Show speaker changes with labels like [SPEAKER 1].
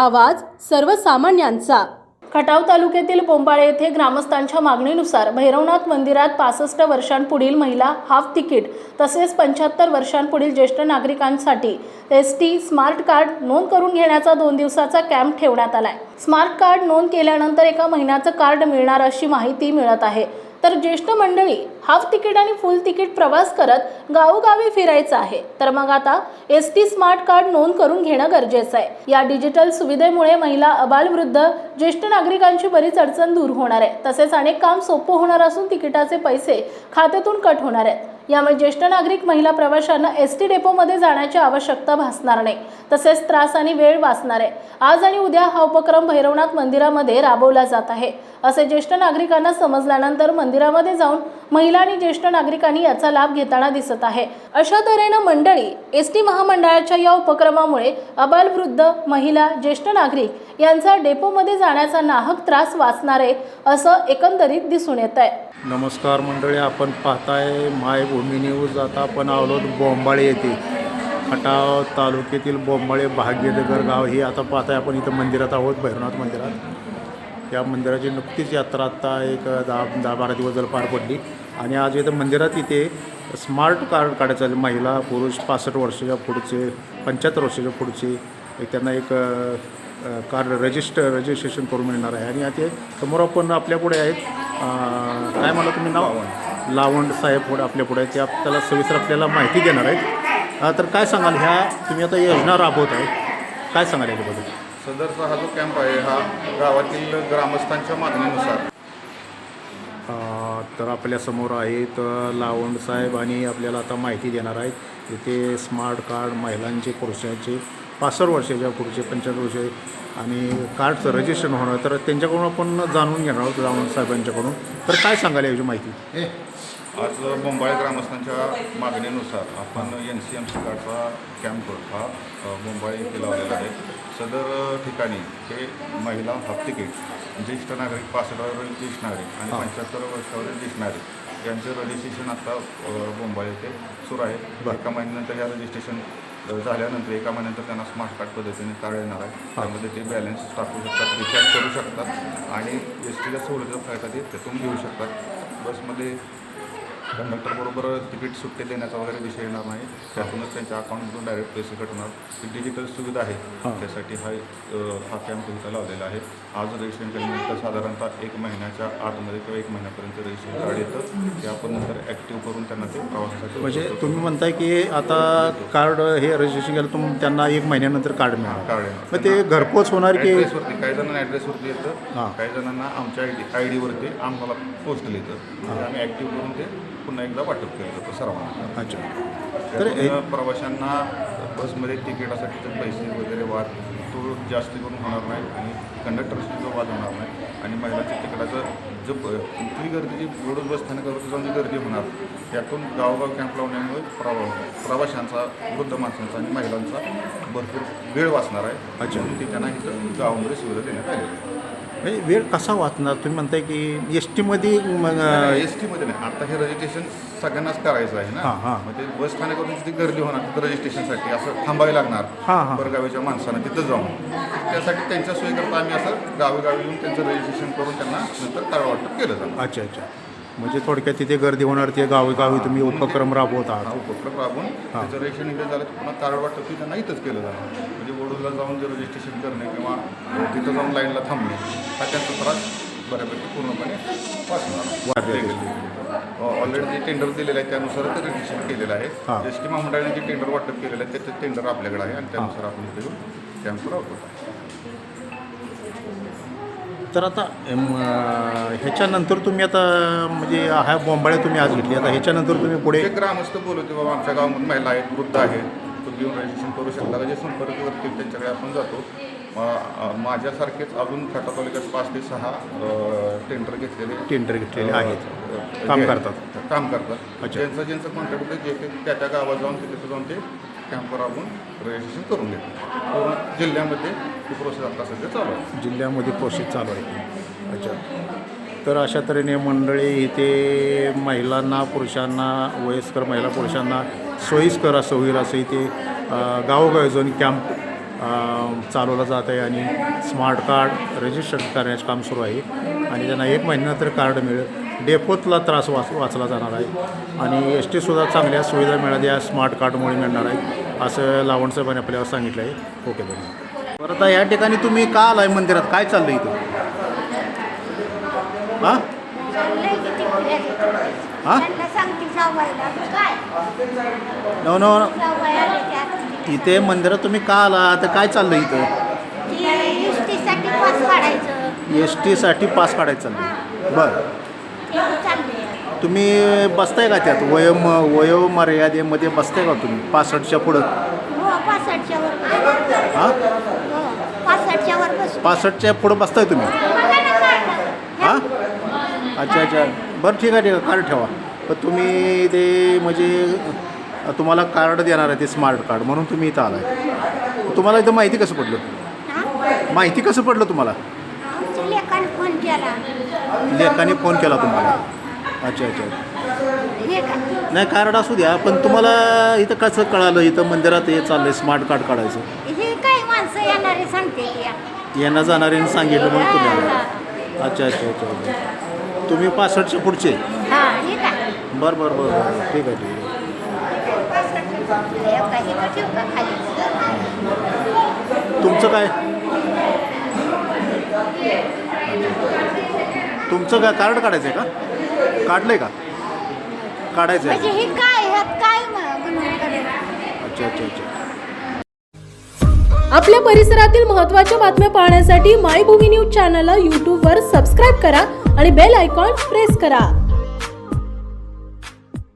[SPEAKER 1] आवाज सर्वसामान्यांचा। खटाव तालुक्यातील बोंबाळे येथे ग्रामस्थांच्या मागणीनुसार भैरवनाथ मंदिरात 65 वर्षांपुढील महिला हाफ तिकीट तसेच 75 वर्षांपुढील ज्येष्ठ नागरिकांसाठी एसटी स्मार्ट कार्ड नोंद करून घेण्याचा 2 दिवसाचा कॅम्प ठेवण्यात आलाय। स्मार्ट कार्ड नोंद केल्यानंतर एका महिन्याचं कार्ड मिळणार अशी माहिती मिळत आहे। तर ज्येष्ठ मंडळी हाफ तिकीट आणि फुल तिकीट प्रवास करत गावोगावी फिरायचं आहे, तर मग आता एसटी स्मार्ट कार्ड नोंद करून घेणं गरजेचं आहे। या डिजिटल सुविधेमुळे महिला, अबालवृद्ध, ज्येष्ठ नागरिकांची बरीच अडचण दूर होणार आहे। तसेच अनेक काम सोपं होणार असून तिकिटाचे पैसे खात्यातून कट होणार आहेत। यामुळे ज्येष्ठ नागरिक महिला प्रवाशांना एसटी डेपोमध्ये जाण्याची आवश्यकता भासणार नाही, तसेच त्रास आणि वेळ वाचणार आहे। आज आणि उद्या हा उपक्रम भैरवनाथ मंदिरामध्ये राबवला जात आहे असे ज्येष्ठ नागरिकांना समजल्यानंतर मंदिरामध्ये जाऊन महिला आणि ज्येष्ठ नागरिकांनी याचा लाभ घेताना दिसत आहे। अशा तऱ्हेने मंडळी एसटी महामंडळाच्या या उपक्रमामुळे अबालवृद्ध, महिला, ज्येष्ठ नागरिक यांचा डेपोमध्ये जाण्याचा नाहक त्रास वाचणार आहे असं एकंदरीत दिसून येत आहे।
[SPEAKER 2] नमस्कार मंडळी, आपण पाहताय मायभूमी न्यूज। आता आपण आलो बोंबाळे येथे, खटाव तालुक्यातील बोंबाळे भाग्यनगर गाव ही आता पाहताय आपण इथं मंदिरात आहोत, भैरवनाथ मंदिरात। या मंदिराची नुकतीच यात्रा आता एक 10-12 दिवस झालं पार पडली आणि आज इथं मंदिरात इथे स्मार्ट कार्ड काढायचं आहे। महिला, पुरुष 65 वर्षाच्या पुढचे, 75 वर्षाच्या पुढचे त्यांना एक कार्ड रजिस्ट्रेशन करून मिळणार आहे। आणि आता समोर आपण आपल्यापुढे आहेत, काय म्हणा तुम्ही नाव? लावंड साहेब पुढे आपल्यापुढे आहेत, ते आपल्याला सविस्तर आपल्याला माहिती देणार आहेत। तर काय सांगाल, ह्या तुम्ही आता योजना राबवत आहे, काय सांगाल याच्याबद्दल?
[SPEAKER 3] सदरचा हा जो कॅम्प आहे हा गावातील ग्रामस्थांच्या मागणीनुसार
[SPEAKER 2] तर आपल्यासमोर आहेत लावंड साहेब आणि आपल्याला आता माहिती देणार आहेत। इथे स्मार्ट कार्ड महिलांचे, पुरुषांचे 65 वर्षाच्या पुढचे, 75 वर्षे आणि कार्डचं रजिस्ट्रेशन होणार, तर त्यांच्याकडून आपण जाणून घेणार आहोत लावंड साहेबांच्याकडून। तर काय सांगाल याची माहिती?
[SPEAKER 3] आज बोंबाळे ग्रामस्थांच्या मागणीनुसार आपण NCMC कार्डचा कॅम्प हा बोंबाळे येथे लावलेला आहे। सदर ठिकाणी हे महिला हाफ तिकीट, ज्येष्ठ नागरिक, 65 वर्षावरील ज्येष्ठ नागरिक आणि 75 वर्षावरील ज्येष्ठ नागरिक यांचे रजिस्ट्रेशन आता बोंबाळे येथे सुरू आहे। एका महिन्यानंतर या रजिस्ट्रेशन झाल्यानंतर एका महिन्यानंतर त्यांना स्मार्ट कार्ड पद्धतीने कार्ड येणार आहे। त्यामध्ये ते बॅलन्स टाकू शकतात, रिचार्ज करू शकतात आणि एसटीच्या सवलतीचा फायदा ते त्यातून घेऊ शकतात। बसमध्ये कंडक्टरबरोबर तिकीट सुट्टे देण्याचा वगैरे विषय येणार नाही, त्यातूनच त्यांच्या अकाउंटमधून डायरेक्ट पैसे कट होणार। ही डिजिटल सुविधा आहे, त्यासाठी हा कॅम्प इथं लावलेला आहे। आज रजिस्ट्रेशन केल्यानंतर साधारणतः 1 महिन्याच्या आतमध्ये किंवा 1 महिन्यापर्यंत रजिस्ट्रेशन कार्ड येतं, ते आपण नंतर ॲक्टिव्ह करून त्यांना ते प्रवासासाठी।
[SPEAKER 2] म्हणजे तुम्ही म्हणताय की आता कार्ड हे रजिस्ट्रेशन केलं त्यांना 1 महिन्यानंतर कार्ड मिळणार,
[SPEAKER 3] कार्ड येणार।
[SPEAKER 2] मग ते घरपोच होणार की?
[SPEAKER 3] ॲड्रेसवरती, काही जणांना ॲड्रेसवरती येतं, काही जणांना आमच्या ID वरती आम्हाला पोस्टल येतं, आम्ही ॲक्टिव्ह करून ते पुन्हा एकदा वाटप केलं जातं सर्वांना।
[SPEAKER 2] अच्छा, तर
[SPEAKER 3] प्रवाशांना बसमध्ये तिकिटासाठीचे पैसे वगैरे वाद तो जास्त करून होणार नाही आणि कंडक्टरशी जो वाद होणार नाही आणि महिलांच्या तिकिटाचं जो इथली गर्दी, जी एवढं बस स्थानकावरती जाऊन जी गर्दी होणार, त्यातून गावोगाव कॅम्प लावण्यामुळे प्रवाशांचा, वृद्ध माणसांचा आणि महिलांचा भरपूर वेळ वाचणार आहे।
[SPEAKER 2] अच्छा,
[SPEAKER 3] म्हणून ती त्यांना इथं गावामध्ये सुविधा देण्यात आली आहे।
[SPEAKER 2] म्हणजे वेळ कसा वाचणार? तुम्ही म्हणताय की एस टीमध्ये
[SPEAKER 3] एसटीमध्ये नाही, आता हे रजिस्ट्रेशन सगळ्यांनाच करायचं आहे ना। मग ते बस स्थानकावरून तिथे गर्दी होणार, तिथं रजिस्ट्रेशनसाठी असं थांबावे लागणार परगावीच्या माणसांना तिथं जाऊन। त्यासाठी त्यांच्या सोयीकरता आम्ही असं गावी येऊन त्यांचं रजिस्ट्रेशन करून त्यांना नंतर कार्ड वाटप केलं जातं।
[SPEAKER 2] अच्छा अच्छा, म्हणजे थोडक्यात तिथे गर्दी होणार, ते गावी तुम्ही उपक्रम राबवत आहात।
[SPEAKER 3] उपक्रम राबवून त्याचं रजिस्ट्रेशन इथे झालं तर पुन्हा कार्ड वाटप की त्यांना इथंच केलं जाणार। म्हणजे वडूला जाऊन जे रजिस्ट्रेशन करणे किंवा तिथं जाऊन लाईनला थांबणे हा त्यांचा त्रास बऱ्यापैकी पूर्णपणे वाचणार। ऑलरेडी जे टेंडर दिलेलं आहे त्यानुसार ते रजिस्ट्रेशन केलेलं आहे। एसटी महामंडळाने जे टेंडर वाटप केलेलं आहे त्याचं टेंडर आपल्याकडे आहे आणि त्यानुसार आपण इथे येऊन कॅम्प राबवतो।
[SPEAKER 2] तर आता ह्याच्यानंतर तुम्ही आता म्हणजे हा बोंबाळे तुम्ही आज घेतली, आता ह्याच्यानंतर तुम्ही पुढे
[SPEAKER 3] ग्रामस्थ बोलवते, बाबा आमच्या गावामध्ये महिला आहेत, वृद्ध आहेत, तुम्ही येऊन रजिस्ट्रेशन करू शकता, जे संपर्क करतील त्यांच्याकडे आपण जातो। माझ्यासारखेच अजून खटाव तालुक्यात 5 ते 6 टेंडर घेतलेले आहेत, काम करतात। ज्यांचं कॉन्टॅक्ट होतं जे ते त्या गावात जाऊन तिथे जाऊन ते कॅम्प राबून रजिस्ट्रेशन करून घेतात। पूर्ण जिल्ह्यामध्ये ही प्रोसेस आता सध्या चालू आहे,
[SPEAKER 2] जिल्ह्यामध्ये प्रोसेस चालू आहे। अच्छा, तर अशा तऱ्हेने मंडळी इथे महिलांना, पुरुषांना, वयस्कर महिला पुरुषांना सोयीस्कर असं होईल असं इथे गावोगावी जाऊन कॅम्प चालवलं जात आहे आणि स्मार्ट कार्ड रजिस्टर करण्याचं काम सुरू आहे आणि त्यांना 1 महिन्यानंतर कार्ड मिळेल. डेपोतला त्रास वाचला जाणार आहे आणि एस टीसुद्धा चांगल्या सुविधा मिळाल्या स्मार्ट कार्डमुळे मिळणार आहे असं लावणसाहेबांनी आपल्याला सांगितलं आहे. ओके धन्यवाद. बरं आता या ठिकाणी तुम्ही का आलाय मंदिरात? काय चाललं इथं? हां हां नो नो इथे मंदिरात तुम्ही का आला? तर काय चाललं इथं? एस टीसाठी पास काढायचं चाललं. बरं तुम्ही बसताय का त्यात? वयोमर्यादेमध्ये बसताय का तुम्ही 65च्या पुढं? हां 65च्या पुढं बसताय तुम्ही? हां अच्छा अच्छा बरं ठीक आहे कार्ड ठेवा. पण तुम्ही ते म्हणजे तुम्हाला कार्ड देणार आहे ते स्मार्ट कार्ड म्हणून तुम्ही इथं आला आहे. तुम्हाला इथं माहिती कसं पडलं? माहिती कसं पडलं तुम्हाला? लेखाने फोन केला तुम्हाला? अच्छा अच्छा नाही कार्ड असू द्या पण तुम्हाला इथं कसं कळालं इथं मंदिरात हे चाललं आहे स्मार्ट कार्ड काढायचं? येणं जाणाऱ्यांनी सांगितलं म्हणून तुम्ही आला. अच्छा अच्छा अच्छा अच्छा तुम्ही 65च्या पुढचे? बरं बरं बरं बरं ठीक आहे ठीक आहे. तुमचं काय? तुमचं काय कार्ड काढायचं आहे का? काढलं आहे का? काढायचं आहे. अच्छा अच्छा अच्छा.
[SPEAKER 1] आपल्या परिसरातील महत्त्वाच्या बातम्या पाहण्यासाठी मायभूमी न्यूज चॅनलला यूट्यूबवर सबस्क्राईब करा आणि बेल आयकॉन प्रेस करा.